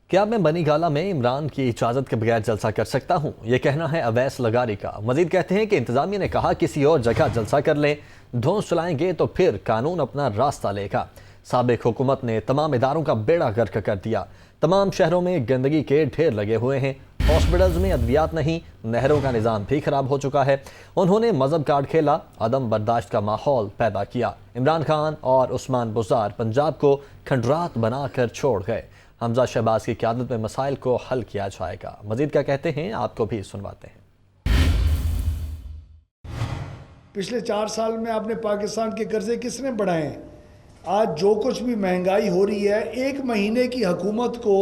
کیا میں بنی گالہ میں عمران کی اجازت کے بغیر جلسہ کر سکتا ہوں؟ یہ کہنا ہے اویس لغاری کا۔ مزید کہتے ہیں کہ انتظامیہ نے کہا کسی اور جگہ جلسہ کر لیں، دھونس چلائیں گے تو پھر قانون اپنا راستہ لے گا۔ سابق حکومت نے تمام اداروں کا بیڑا غرق کر دیا، تمام شہروں میں گندگی کے ڈھیر لگے ہوئے ہیں، ہاسپٹلز میں ادویات نہیں، نہروں کا نظام بھی خراب ہو چکا ہے۔ انہوں نے مذہب کارڈ کھیلا، عدم برداشت کا ماحول پیدا کیا۔ عمران خان اور عثمان بزدار پنجاب کو کھنڈرات بنا کر چھوڑ گئے۔ حمزہ شہباز کی قیادت میں مسائل کو حل کیا جائے گا۔ مزید کیا کہتے ہیں آپ کو بھی سنواتے ہیں۔ پچھلے 4 سال میں آپ نے پاکستان کے قرضے کس نے بڑھائے ہیں؟ آج جو کچھ بھی مہنگائی ہو رہی ہے، 1 مہینے کی حکومت کو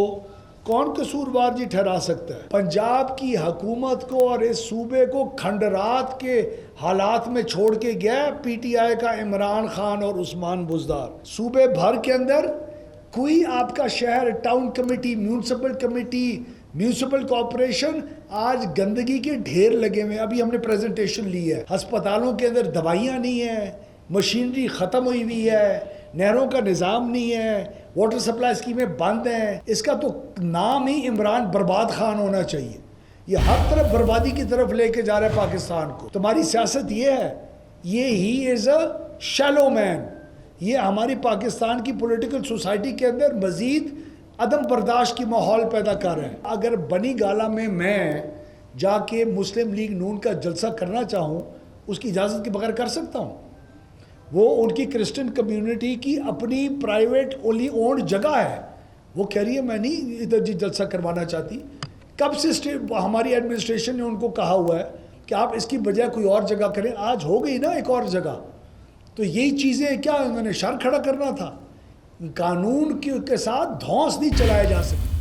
کون قصوروار جی ٹھہرا سکتا ہے؟ پنجاب کی حکومت کو اور اس صوبے کو کھنڈرات کے حالات میں چھوڑ کے گیا پی ٹی آئی کا عمران خان اور عثمان بزدار۔ صوبے بھر کے اندر کوئی آپ کا شہر، town committee, municipal committee, municipal corporation آج گندگی کے ڈھیر لگے ہوئے۔ ابھی ہم نے پریزنٹیشن لی ہے، ہسپتالوں کے اندر دوائیاں نہیں ہیں، مشینری ختم ہوئی ہوئی ہے، نہروں کا نظام نہیں ہے، واٹر سپلائی اسکیمیں بند ہیں۔ اس کا تو نام ہی عمران برباد خان ہونا چاہیے۔ یہ ہر طرف بربادی کی طرف لے کے جا رہا ہے پاکستان کو۔ تمہاری سیاست یہ ہے، یہ ہی از اے شیلو مین۔ یہ ہماری پاکستان کی پولیٹیکل سوسائٹی کے اندر مزید عدم برداشت کی ماحول پیدا کر رہے ہیں۔ اگر بنی گالہ میں جا کے مسلم لیگ نون کا جلسہ کرنا چاہوں، اس کی اجازت کے بغیر کر سکتا ہوں؟ وہ ان کی کرسچن کمیونٹی کی اپنی پرائیویٹ اولی اونڈ جگہ ہے، وہ کہہ رہی ہے میں نہیں ادھر جی جلسہ کروانا چاہتی۔ کب سے ہماری ایڈمنسٹریشن نے ان کو کہا ہوا ہے کہ آپ اس کی بجائے کوئی اور جگہ کریں؟ آج ہو گئی نا ایک اور جگہ۔ تو یہی چیزیں کیا انہوں نے شر کھڑا کرنا تھا؟ قانون کے ساتھ دھونس نہیں چلایا جا سکتا۔